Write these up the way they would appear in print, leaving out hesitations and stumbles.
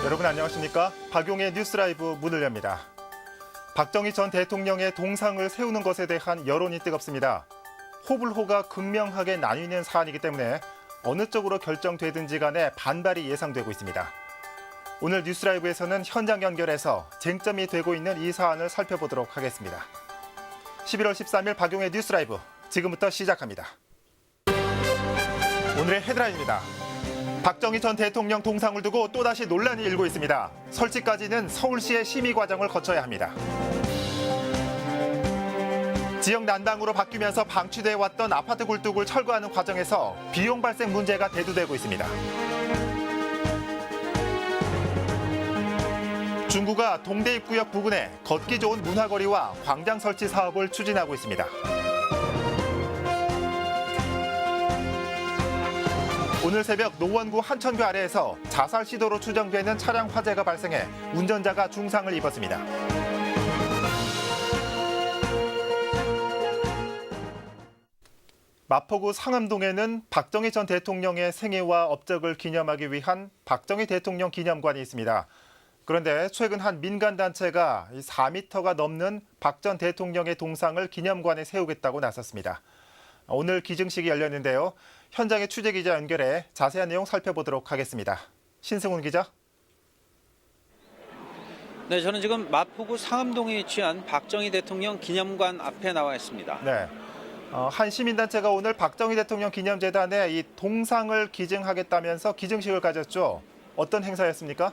여러분 안녕하십니까? 박용의 뉴스라이브 문을 엽니다. 박정희 전 대통령의 동상을 세우는 것에 대한 여론이 뜨겁습니다. 호불호가 극명하게 나뉘는 사안이기 때문에 어느 쪽으로 결정되든지 간에 반발이 예상되고 있습니다. 오늘 뉴스라이브에서는 현장 연결해서 쟁점이 되고 있는 이 사안을 살펴보도록 하겠습니다. 11월 13일 박용의 뉴스라이브 지금부터 시작합니다. 오늘의 헤드라인입니다. 박정희 전 대통령 동상을 두고 또다시 논란이 일고 있습니다. 설치까지는 서울시의 심의 과정을 거쳐야 합니다. 지역 난당으로 바뀌면서 방치돼 왔던 아파트 굴뚝을 철거하는 과정에서 비용 발생 문제가 대두되고 있습니다. 중구가 동대 입구역 부근에 걷기 좋은 문화거리와 광장 설치 사업을 추진하고 있습니다. 오늘 새벽 노원구 한천교 아래에서 자살 시도로 추정되는 차량 화재가 발생해 운전자가 중상을 입었습니다. 마포구 상암동에는 박정희 전 대통령의 생애와 업적을 기념하기 위한 박정희 대통령 기념관이 있습니다. 그런데 최근 한 민간단체가 4m가 넘는 박 전 대통령의 동상을 기념관에 세우겠다고 나섰습니다. 오늘 기증식이 열렸는데요. 현장에 취재기자 연결해 자세한 내용 살펴보도록 하겠습니다. 신승훈 기자. 네, 저는 지금 마포구 상암동에 위치한 박정희 대통령 기념관 앞에 나와 있습니다. 네, 한 시민단체가 오늘 박정희 대통령 기념재단에 이 동상을 기증하겠다면서 기증식을 가졌죠. 어떤 행사였습니까?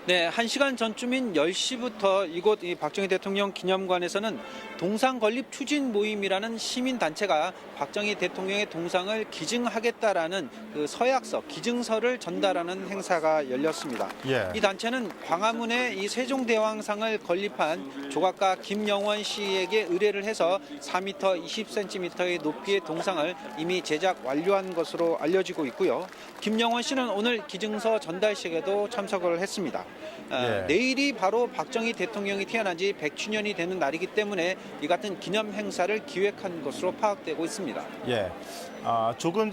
네, 1시간 전쯤인 10시부터 이곳 이 박정희 대통령 기념관에서는 동상 건립 추진 모임이라는 시민단체가 박정희 대통령의 동상을 기증하겠다라는 그 서약서, 기증서를 전달하는 행사가 열렸습니다. 예. 이 단체는 광화문에 이 세종대왕상을 건립한 조각가 김영원 씨에게 의뢰를 해서 4m 20cm의 높이의 동상을 이미 제작 완료한 것으로 알려지고 있고요. 김영원 씨는 오늘 기증서 전달식에도 참석을 했습니다. 예. 내일이 바로 박정희 대통령이 태어난 지 100주년이 되는 날이기 때문에 이 같은 기념 행사를 기획한 것으로 파악되고 있습니다. 예. 조금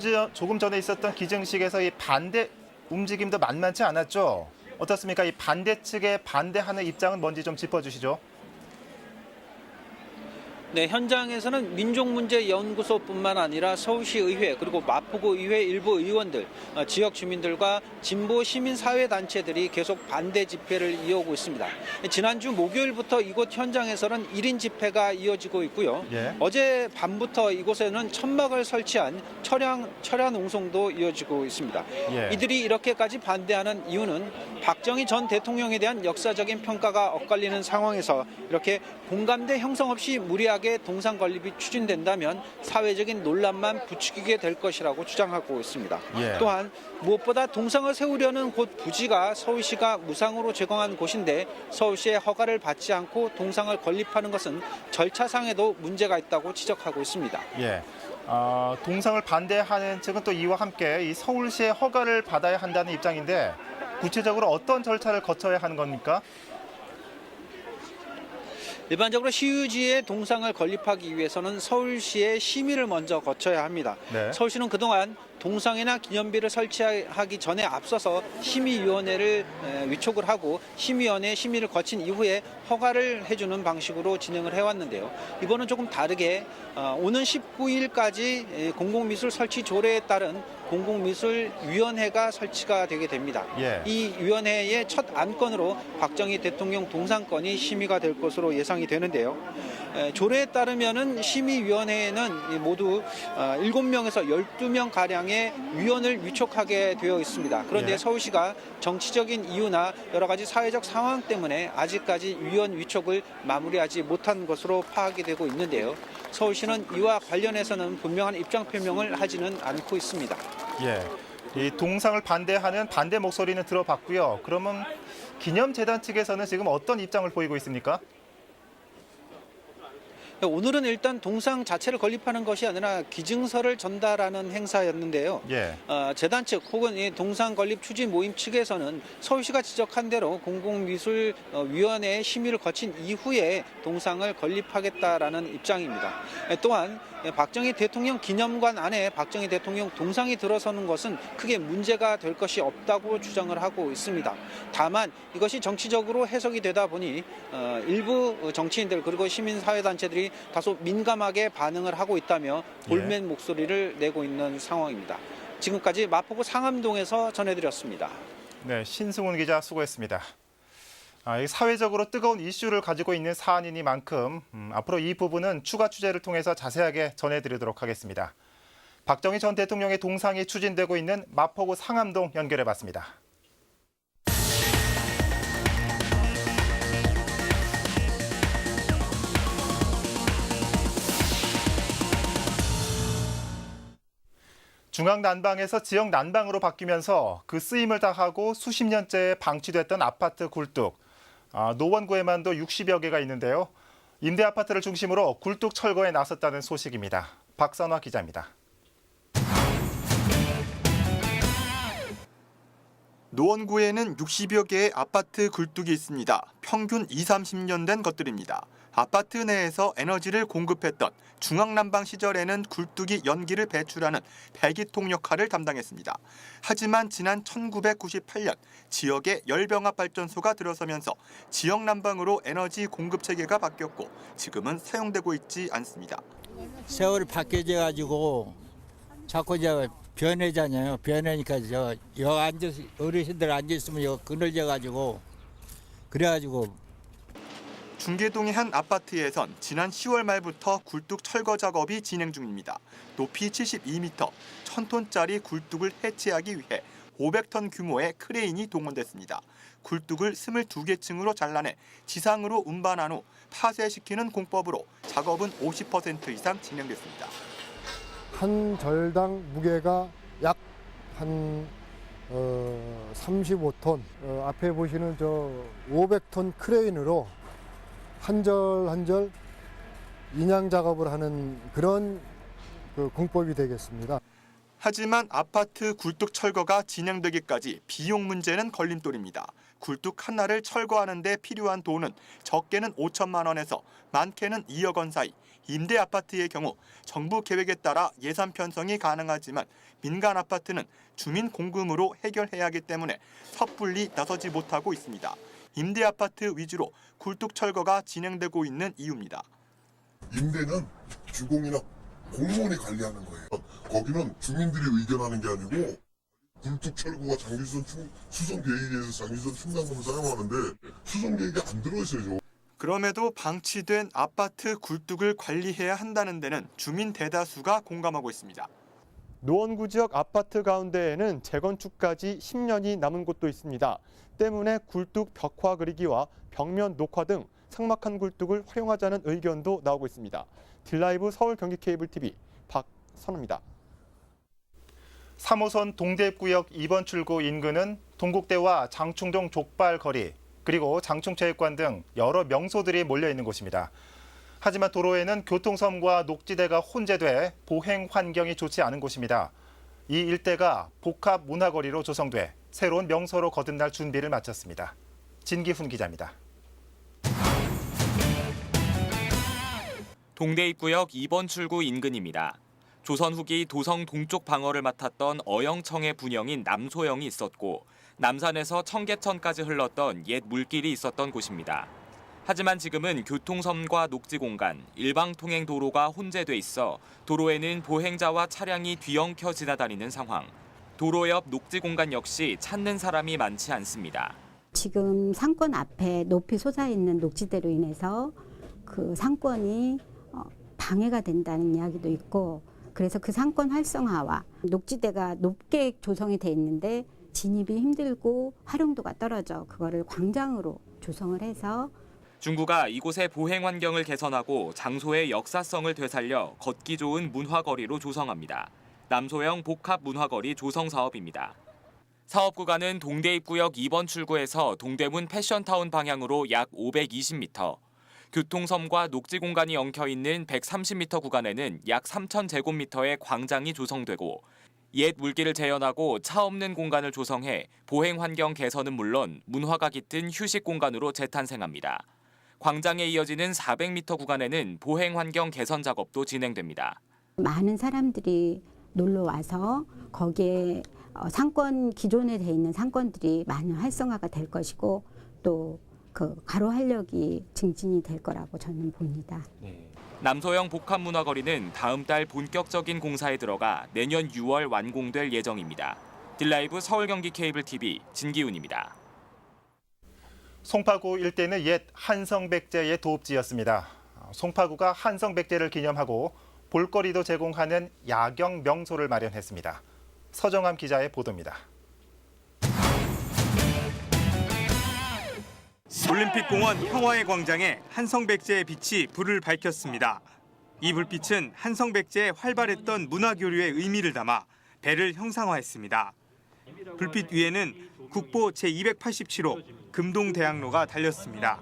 전에 있었던 기증식에서 이 반대 움직임도 만만치 않았죠. 어떻습니까? 이 반대 측에 반대하는 입장은 뭔지 좀 짚어주시죠. 네, 현장에서는 민족문제연구소뿐만 아니라 서울시의회 그리고 마포구 의회 일부 의원들, 지역 주민들과 진보 시민사회단체들이 계속 반대 집회를 이어오고 있습니다. 지난주 목요일부터 이곳 현장에서는 1인 집회가 이어지고 있고요. 예. 어제 밤부터 이곳에는 천막을 설치한 철야 농성도 이어지고 있습니다. 예. 이들이 이렇게까지 반대하는 이유는 박정희 전 대통령에 대한 역사적인 평가가 엇갈리는 상황에서 이렇게 공감대 형성 없이 무리하게 동상 건립이 추진된다면 사회적인 논란만 부추기게 될 것이라고 주장하고 있습니다. 예. 또한 무엇보다 동상을 세우려는 곳 부지가 서울시가 무상으로 제공한 곳인데 서울시의 허가를 받지 않고 동상을 건립하는 것은 절차상에도 문제가 있다고 지적하고 있습니다. 예. 동상을 반대하는 측은 또 이와 함께 이 서울시의 허가를 받아야 한다는 입장인데 구체적으로 어떤 절차를 거쳐야 하는 겁니까? 일반적으로 시유지에 동상을 건립하기 위해서는 서울시의 심의를 먼저 거쳐야 합니다. 네. 서울시는 그동안 동상이나 기념비를 설치하기 전에 앞서서 심의위원회를 위촉을 하고 심의위원회 심의를 거친 이후에 허가를 해주는 방식으로 진행을 해왔는데요. 이번은 조금 다르게 오는 19일까지 공공미술 설치 조례에 따른 공공미술위원회가 설치가 되게 됩니다. 예. 이 위원회의 첫 안건으로 박정희 대통령 동상권이 심의가 될 것으로 예상이 되는데요. 조례에 따르면은 심의위원회에는 모두 7명에서 12명 가량의 위원을 위촉하게 되어 있습니다. 그런데 예. 서울시가 정치적인 이유나 여러 가지 사회적 상황 때문에 아직까지 위원 위촉을 마무리하지 못한 것으로 파악이 되고 있는데요. 서울시는 이와 관련해서는 분명한 입장 표명을 하지는 않고 있습니다. 예. 이 동상을 반대하는 반대 목소리는 들어봤고요. 그러면 기념재단 측에서는 지금 어떤 입장을 보이고 있습니까? 오늘은 일단 동상 자체를 건립하는 것이 아니라 기증서를 전달하는 행사였는데요. 예. 재단 측 혹은 이 동상 건립 추진 모임 측에서는 서울시가 지적한 대로 공공미술위원회의 심의를 거친 이후에 동상을 건립하겠다라는 입장입니다. 또한 박정희 대통령 기념관 안에 박정희 대통령 동상이 들어서는 것은 크게 문제가 될 것이 없다고 주장을 하고 있습니다. 다만 이것이 정치적으로 해석이 되다 보니 일부 정치인들 그리고 시민사회단체들이 다소 민감하게 반응을 하고 있다며 볼멘 목소리를 내고 있는 상황입니다. 지금까지 마포구 상암동에서 전해드렸습니다. 네, 신승훈 기자 수고했습니다. 사회적으로 뜨거운 이슈를 가지고 있는 사안이니만큼 앞으로 이 부분은 추가 취재를 통해서 자세하게 전해드리도록 하겠습니다. 박정희 전 대통령의 동상이 추진되고 있는 마포구 상암동 연결해봤습니다. 중앙 난방에서 지역 난방으로 바뀌면서 그 쓰임을 다하고 수십 년째 방치됐던 아파트 굴뚝. 노원구에만도 60여 개가 있는데요. 임대 아파트를 중심으로 굴뚝 철거에 나섰다는 소식입니다. 박선화 기자입니다. 노원구에는 60여 개의 아파트 굴뚝이 있습니다. 평균 20-30년 된 것들입니다. 아파트 내에서 에너지를 공급했던 중앙난방 시절에는 굴뚝이 연기를 배출하는 배기통 역할을 담당했습니다. 하지만 지난 1998년 지역에 열병합 발전소가 들어서면서 지역 난방으로 에너지 공급 체계가 바뀌었고 지금은 사용되고 있지 않습니다. 세월이 바뀌어져 가지고 자꾸 변해잖아요. 변하니까 어르신들 앉아 있으면 그늘져 가지고 그래가지고. 중계동의 한 아파트에선 지난 10월 말부터 굴뚝 철거 작업이 진행 중입니다. 높이 72m, 1000톤짜리 굴뚝을 해체하기 위해 500톤 규모의 크레인이 동원됐습니다. 굴뚝을 22개 층으로 잘라내 지상으로 운반한 후 파쇄시키는 공법으로 작업은 50% 이상 진행됐습니다. 한 절당 무게가 약 한 35톤, 앞에 보시는 저 500톤 크레인으로 한 절 한 절 인양 작업을 하는 그런 공법이 되겠습니다. 하지만 아파트 굴뚝 철거가 진행되기까지 비용 문제는 걸림돌입니다. 굴뚝 하나를 철거하는 데 필요한 돈은 적게는 5천만 원에서 많게는 2억 원 사이. 임대 아파트의 경우 정부 계획에 따라 예산 편성이 가능하지만 민간 아파트는 주민 공금으로 해결해야 하기 때문에 섣불리 나서지 못하고 있습니다. 임대 아파트 위주로 굴뚝 철거가 진행되고 있는 이유입니다. 임대는 주공이나 공무원이 관리하는 거예요. 거기는 주민들이 의견하는 게 아니고 굴뚝 철거가 수송 계획에 의해서 장기전 충당금을 사용하는데 수송 계획이 안 들어있어요. 그럼에도 방치된 아파트 굴뚝을 관리해야 한다는 데는 주민 대다수가 공감하고 있습니다. 노원구 지역 아파트 가운데에는 재건축까지 10년이 남은 곳도 있습니다. 때문에 굴뚝 벽화 그리기와 벽면 녹화 등 삭막한 굴뚝을 활용하자는 의견도 나오고 있습니다. 딜라이브 서울 경기 케이블 TV 박선우입니다. 3호선 동대구역 2번 출구 인근은 동국대와 장충동 족발 거리, 그리고 장충체육관 등 여러 명소들이 몰려있는 곳입니다. 하지만 도로에는 교통섬과 녹지대가 혼재돼 보행 환경이 좋지 않은 곳입니다. 이 일대가 복합 문화거리로 조성돼 새로운 명소로 거듭날 준비를 마쳤습니다. 진기훈 기자입니다. 동대입구역 2번 출구 인근입니다. 조선 후기 도성 동쪽 방어를 맡았던 어영청의 분영인 남소영이 있었고 남산에서 청계천까지 흘렀던 옛 물길이 있었던 곳입니다. 하지만 지금은 교통섬과 녹지공간, 일방통행 도로가 혼재돼 있어 도로에는 보행자와 차량이 뒤엉켜 지나다니는 상황. 도로 옆 녹지공간 역시 찾는 사람이 많지 않습니다. 지금 상권 앞에 높이 솟아있는 녹지대로 인해서 그 상권이 방해가 된다는 이야기도 있고, 그래서 그 상권 활성화와 녹지대가 높게 조성이 돼 있는데 진입이 힘들고 활용도가 떨어져 그거를 광장으로 조성을 해서 중구가 이곳의 보행 환경을 개선하고 장소의 역사성을 되살려 걷기 좋은 문화거리로 조성합니다. 남소영 복합 문화거리 조성 사업입니다. 사업 구간은 동대입구역 2번 출구에서 동대문 패션타운 방향으로 약 520m, 교통섬과 녹지 공간이 엉켜 있는 130m 구간에는 약 3,000제곱미터의 광장이 조성되고 옛 물길을 재현하고 차 없는 공간을 조성해 보행 환경 개선은 물론 문화가 깃든 휴식 공간으로 재탄생합니다. 광장에 이어지는 400m 구간에는 보행 환경 개선 작업도 진행됩니다. 많은 사람들이 놀러 와서 거기에 상권 기존에 돼 있는 상권들이 많이 활성화가 될 것이고 또 그 가로 활력이 증진이 될 거라고 저는 봅니다. 남소영 복합문화거리는 다음 달 본격적인 공사에 들어가 내년 6월 완공될 예정입니다. 딜라이브 서울 경기 케이블 TV 진기훈입니다. 송파구 일대는 옛 한성백제의 도읍지였습니다. 송파구가 한성백제를 기념하고 볼거리도 제공하는 야경 명소를 마련했습니다. 서정함 기자의 보도입니다. 올림픽공원 평화의 광장에 한성백제의 빛이 불을 밝혔습니다. 이 불빛은 한성백제의 활발했던 문화교류의 의미를 담아 배를 형상화했습니다. 불빛 위에는 국보 제287호 금동대학로가 달렸습니다.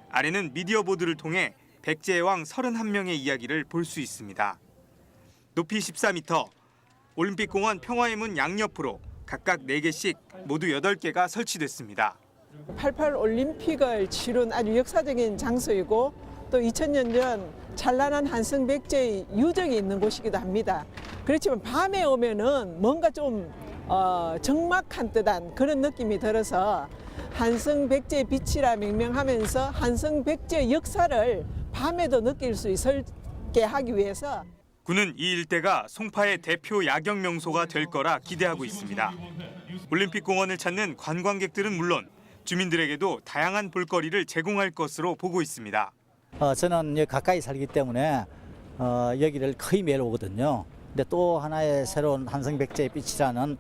아래는 미디어 보드를 통해 백제의 왕 31명의 이야기를 볼 수 있습니다. 높이 14m, 올림픽공원 평화의 문 양옆으로 각각 4개씩 모두 8개가 설치됐습니다. 88 올림픽을 치룬 아주 역사적인 장소이고 또 2000년 전 찬란한 한성백제의 유적이 있는 곳이기도 합니다. 그렇지만 밤에 오면은 뭔가 좀 적막한 듯한 그런 느낌이 들어서 한성백제의 빛이라 명명하면서 한성백제의 역사를 밤에도 느낄 수 있게 하기 위해서 군은 이 일대가 송파의 대표 야경 명소가 될 거라 기대하고 있습니다. 올림픽공원을 찾는 관광객들은 물론 주민들에게도 다양한 볼거리를 제공할 것으로 보고 있습니다. 저는 여기 가까이 살기 때문에 여기를 거의 매일 오거든요. 근데 또 하나의 새로운 한성백제의 빛이라는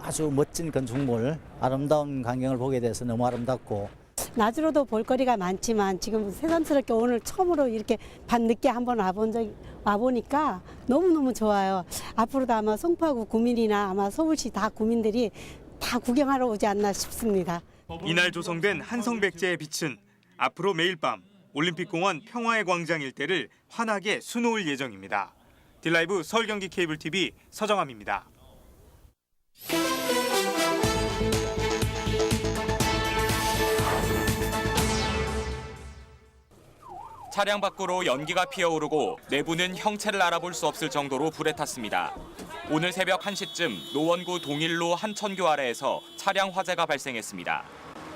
아주 멋진 건축물, 아름다운 광경을 보게 돼서 너무 아름답고 낮으로도 볼거리가 많지만 지금 새삼스럽게 오늘 처음으로 이렇게 밤늦게 한번 와보니까 너무너무 좋아요. 앞으로도 아마 송파구 구민이나 아마 서울시 다 구민들이 다 구경하러 오지 않나 싶습니다. 이날 조성된 한성백제의 빛은 앞으로 매일 밤 올림픽공원 평화의 광장 일대를 환하게 수놓을 예정입니다. 딜라이브 서울 경기 케이블 TV 서정함입니다. 차량 밖으로 연기가 피어오르고 내부는 형체를 알아볼 수 없을 정도로 불에 탔습니다. 오늘 새벽 1시쯤 노원구 동일로 한천교 아래에서 차량 화재가 발생했습니다.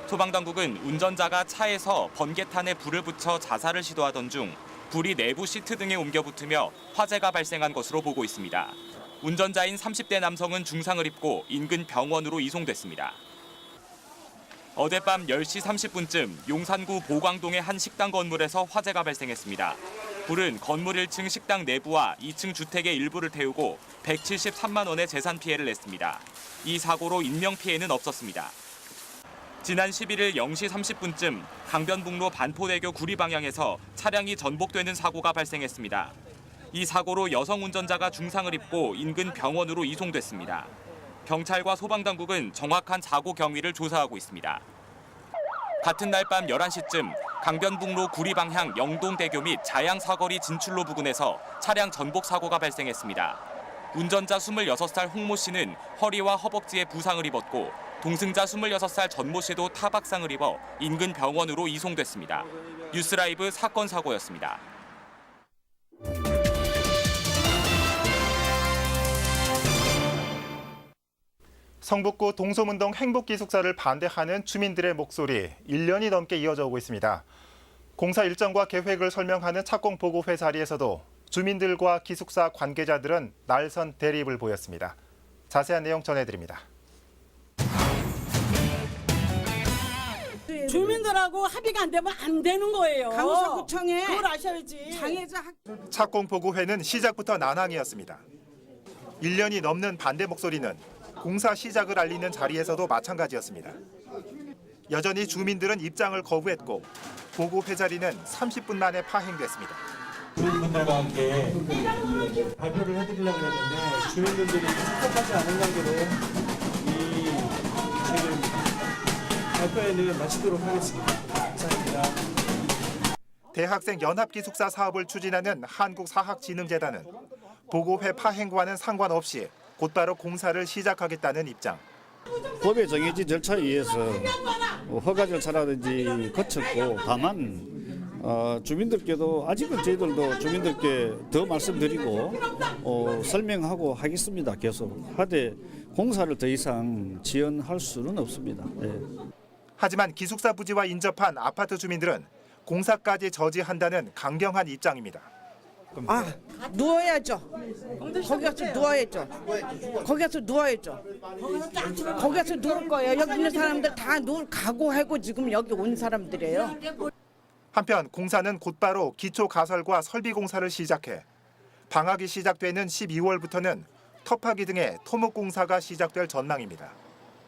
소방당국은 운전자가 차에서 번개탄에 불을 붙여 자살을 시도하던 중 불이 내부 시트 등에 옮겨 붙으며 화재가 발생한 것으로 보고 있습니다. 운전자인 30대 남성은 중상을 입고 인근 병원으로 이송됐습니다. 어젯밤 10시 30분쯤 용산구 보광동의 한 식당 건물에서 화재가 발생했습니다. 불은 건물 1층 식당 내부와 2층 주택의 일부를 태우고 173만 원의 재산 피해를 냈습니다. 이 사고로 인명피해는 없었습니다. 지난 11일 0시 30분쯤 강변북로 반포대교 구리 방향에서 차량이 전복되는 사고가 발생했습니다. 이 사고로 여성 운전자가 중상을 입고 인근 병원으로 이송됐습니다. 경찰과 소방당국은 정확한 사고 경위를 조사하고 있습니다. 같은 날 밤 11시쯤 강변북로 구리 방향 영동대교 및 자양 사거리 진출로 부근에서 차량 전복 사고가 발생했습니다. 운전자 26살 홍모 씨는 허리와 허벅지에 부상을 입었고 동승자 26살 전모 씨도 타박상을 입어 인근 병원으로 이송됐습니다. 뉴스라이브 사건 사고였습니다. 성북구 동소문동 행복기숙사를 반대하는 주민들의 목소리 1년이 넘게 이어져 오고 있습니다. 공사 일정과 계획을 설명하는 착공보고회 자리에서도 주민들과 기숙사 관계자들은 날선 대립을 보였습니다. 자세한 내용 전해드립니다. 주민들하고 합의가 안 되면 안 되는 거예요. 강서구청에 그걸 아셔야지. 착공보고회는 시작부터 난항이었습니다. 1년이 넘는 반대 목소리는 공사 시작을 알리는 자리에서도 마찬가지였습니다. 여전히 주민들은 입장을 거부했고 보고회 자리는 30분 만에 파행됐습니다. 주민분들과 함께 발표를 해드리려고 했는데 주민분들이 합격하지 않은 관계로 이 지금 발표회는 마치도록 하겠습니다. 감사합니다. 대학생 연합기숙사 사업을 추진하는 한국사학진흥재단은 보고회 파행과는 상관없이 곧바로 공사를 시작하겠다는 입장. 법에 정해진 절차에 의해서 허가 절차라든지 거쳤고, 다만 주민들께도 아직은 저희들도 주민들께 더 말씀드리고 설명하고 하겠습니다. 계속 하되 공사를 더 이상 지연할 수는 없습니다. 네. 하지만 기숙사 부지와 인접한 아파트 주민들은 공사까지 저지한다는 강경한 입장입니다. 누워야죠. 거기 가서 누워야죠. 거기 가서 누워야죠. 거기 가서 누울 거예요. 여기 있는 사람들 다 누울 각오하고 지금 여기 온 사람들이에요. 한편 공사는 곧바로 기초 가설과 설비 공사를 시작해 방학이 시작되는 12월부터는 터파기 등의 토목 공사가 시작될 전망입니다.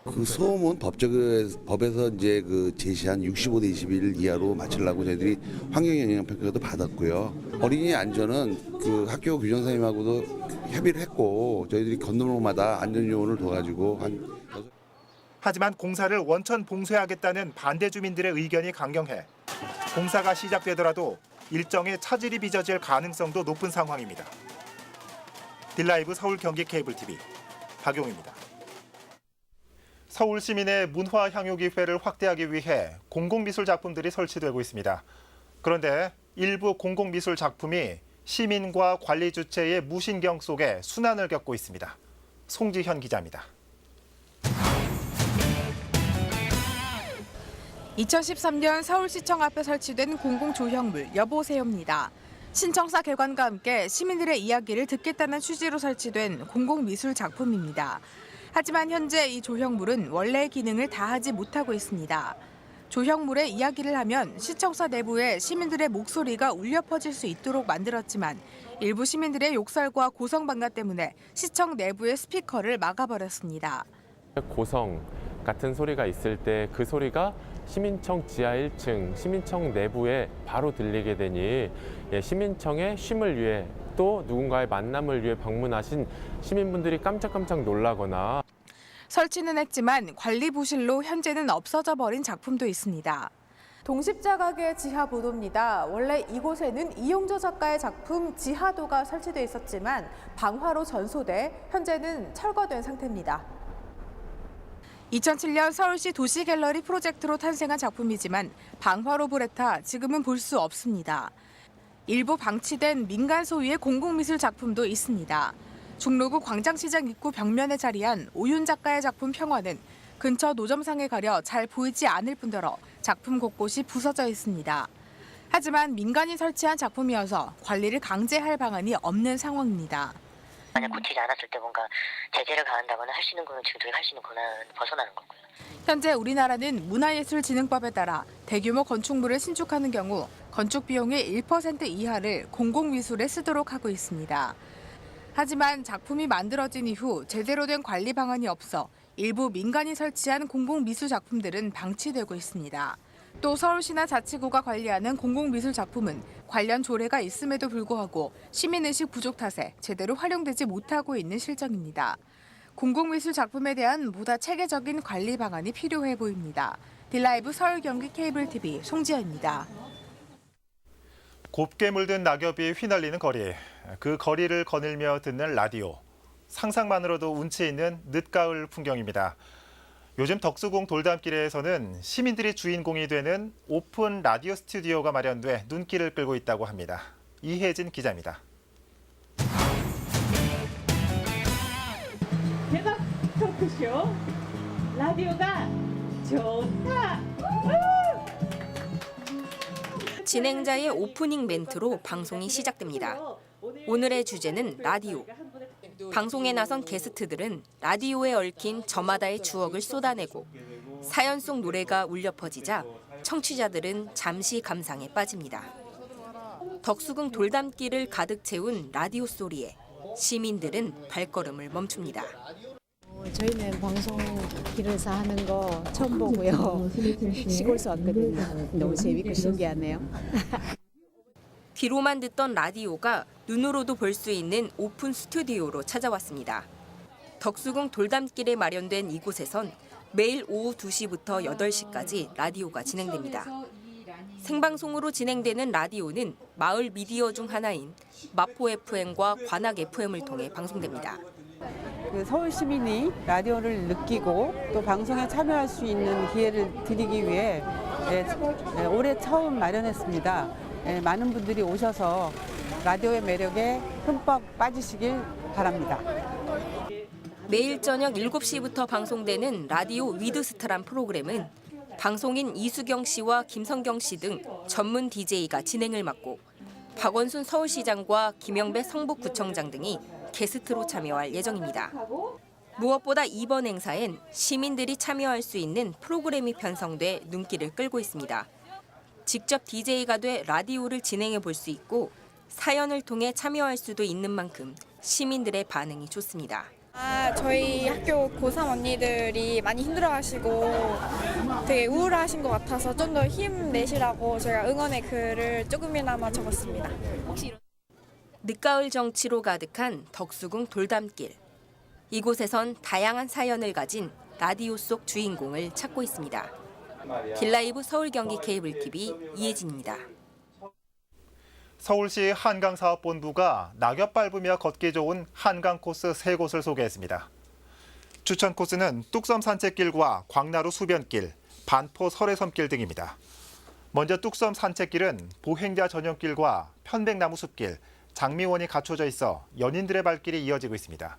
그 소음은 법에서 이제 그 제시한 65대 21 이하로 맞추려고 저희들이 환경영향 평가도 받았고요. 어린이 안전은 그 학교 교장선생님하고도 협의를 했고 저희들이 건너마다 안전 요원을 둬가지고 하지만 공사를 원천 봉쇄하겠다는 반대 주민들의 의견이 강경해 공사가 시작되더라도 일정에 차질이 빚어질 가능성도 높은 상황입니다. 딜라이브 서울 경기 케이블 TV 박용입니다. 서울 시민의 문화 향유 기회를 확대하기 위해 공공미술 작품들이 설치되고 있습니다. 그런데 일부 공공미술 작품이 시민과 관리 주체의 무신경 속에 순환을 겪고 있습니다. 송지현 기자입니다. 2013년 서울시청 앞에 설치된 공공조형물 여보세요입니다. 신청사 개관과 함께 시민들의 이야기를 듣겠다는 취지로 설치된 공공미술 작품입니다. 하지만 현재 이 조형물은 원래의 기능을 다하지 못하고 있습니다. 조형물의 이야기를 하면 시청사 내부에 시민들의 목소리가 울려 퍼질 수 있도록 만들었지만 일부 시민들의 욕설과 고성방가 때문에 시청 내부의 스피커를 막아버렸습니다. 고성 같은 소리가 있을 때 그 소리가 시민청 지하 1층, 시민청 내부에 바로 들리게 되니 시민청의 쉼을 위해 또 누군가의 만남을 위해 방문하신 시민분들이 깜짝깜짝 놀라거나 설치는 했지만 관리 부실로 현재는 없어져 버린 작품도 있습니다. 동십자가게 지하보도입니다. 원래 이곳에는 이용조 작가의 작품 지하도가 설치돼 있었지만 방화로 전소돼 현재는 철거된 상태입니다. 2007년 서울시 도시갤러리 프로젝트로 탄생한 작품이지만 방화로 불에 타 지금은 볼 수 없습니다. 일부 방치된 민간 소유의 공공미술 작품도 있습니다. 종로구 광장시장 입구 벽면에 자리한 오윤 작가의 작품 평화는 근처 노점상에 가려 잘 보이지 않을 뿐더러 작품 곳곳이 부서져 있습니다. 하지만 민간이 설치한 작품이어서 관리를 강제할 방안이 없는 상황입니다. 만약 고치지 않았을 때 뭔가 제재를 가한다거나 할 수 있는 거는 지금 저희가 할 수 있는 권한은 벗어나는 거고요. 현재 우리나라는 문화예술진흥법에 따라 대규모 건축물을 신축하는 경우 건축 비용의 1% 이하를 공공미술에 쓰도록 하고 있습니다. 하지만 작품이 만들어진 이후 제대로 된 관리 방안이 없어 일부 민간이 설치한 공공미술 작품들은 방치되고 있습니다. 또 서울시나 자치구가 관리하는 공공미술 작품은 관련 조례가 있음에도 불구하고 시민의식 부족 탓에 제대로 활용되지 못하고 있는 실정입니다. 공공미술 작품에 대한 보다 체계적인 관리 방안이 필요해 보입니다. 딜라이브 서울 경기 케이블 TV 송지현입니다. 곱게 물든 낙엽이 휘날리는 거리, 그 거리를 거닐며 듣는 라디오. 상상만으로도 운치 있는 늦가을 풍경입니다. 요즘 덕수궁 돌담길에서는 시민들이 주인공이 되는 오픈 라디오 스튜디오가 마련돼 눈길을 끌고 있다고 합니다. 이혜진 기자입니다. 대박 토크쇼 라디오가 좋다. 진행자의 오프닝 멘트로 방송이 시작됩니다. 오늘의 주제는 라디오. 방송에 나선 게스트들은 라디오에 얽힌 저마다의 추억을 쏟아내고 사연 속 노래가 울려 퍼지자 청취자들은 잠시 감상에 빠집니다. 덕수궁 돌담길을 가득 채운 라디오 소리에 시민들은 발걸음을 멈춥니다. 저희는 방송 길에서 하는 거 처음 보고요. 시골서 왔거든요. 너무 재밌고 신기하네요. 귀로만 듣던 라디오가 눈으로도 볼 수 있는 오픈 스튜디오로 찾아왔습니다. 덕수궁 돌담길에 마련된 이곳에선 매일 오후 2시부터 8시까지 라디오가 진행됩니다. 생방송으로 진행되는 라디오는 마을 미디어 중 하나인 마포 FM과 관악 FM을 통해 방송됩니다. 서울 시민이 라디오를 느끼고 또 방송에 참여할 수 있는 기회를 드리기 위해 올해 처음 마련했습니다. 많은 분들이 오셔서 라디오의 매력에 흠뻑 빠지시길 바랍니다. 매일 저녁 7시부터 방송되는 라디오 위드스타란 프로그램은 방송인 이수경 씨와 김성경 씨 등 전문 DJ가 진행을 맡고 박원순 서울시장과 김영배 성북구청장 등이 게스트로 참여할 예정입니다. 무엇보다 이번 행사엔 시민들이 참여할 수 있는 프로그램이 편성돼 눈길을 끌고 있습니다. 직접 DJ가 돼 라디오를 진행해 볼 수 있고 사연을 통해 참여할 수도 있는 만큼 시민들의 반응이 좋습니다. 저희 학교 고3 언니들이 많이 힘들어하시고 되게 우울하신 것 같아서 좀 더 힘내시라고 제가 응원의 글을 조금이나마 적었습니다. 늦가을 정치로 가득한 덕수궁 돌담길. 이곳에선 다양한 사연을 가진 라디오 속 주인공을 찾고 있습니다. 길라이브 서울 경기 케이블 TV 이혜진입니다. 서울시 한강사업본부가 낙엽 밟으며 걷기 좋은 한강 코스 3곳을 소개했습니다. 추천 코스는 뚝섬 산책길과 광나루 수변길, 반포 설해섬길 등입니다. 먼저 뚝섬 산책길은 보행자 전용길과 편백나무 숲길, 장미원이 갖춰져 있어 연인들의 발길이 이어지고 있습니다.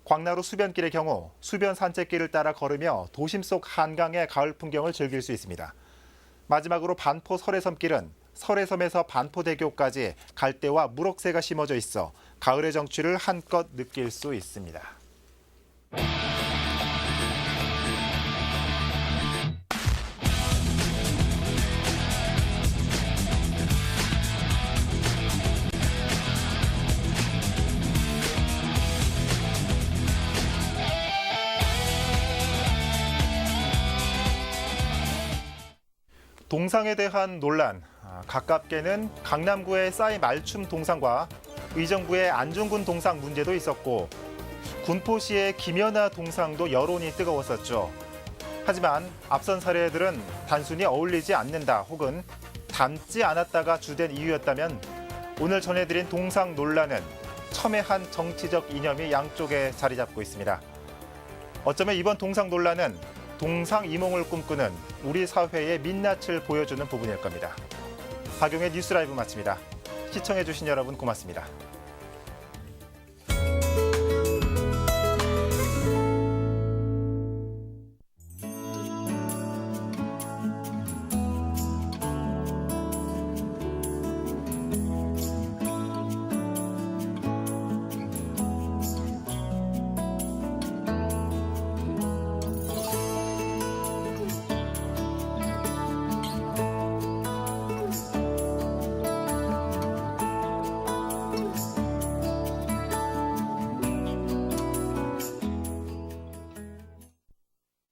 광나루 수변길의 경우 수변 산책길을 따라 걸으며 도심 속 한강의 가을 풍경을 즐길 수 있습니다. 마지막으로 반포 설해섬길은 설해섬에서 반포대교까지 갈대와 무럭새가 심어져 있어 가을의 정취를 한껏 느낄 수 있습니다. 동상에 대한 논란. 가깝게는 강남구의 싸이 말춤 동상과 의정부의 안중근 동상 문제도 있었고 군포시의 김연아 동상도 여론이 뜨거웠었죠. 하지만 앞선 사례들은 단순히 어울리지 않는다 혹은 닮지 않았다가 주된 이유였다면 오늘 전해드린 동상 논란은 첨예한 정치적 이념이 양쪽에 자리 잡고 있습니다. 어쩌면 이번 동상 논란은 동상이몽을 꿈꾸는 우리 사회의 민낯을 보여주는 부분일 겁니다. 박용의 뉴스라이브 마칩니다. 시청해주신 여러분 고맙습니다.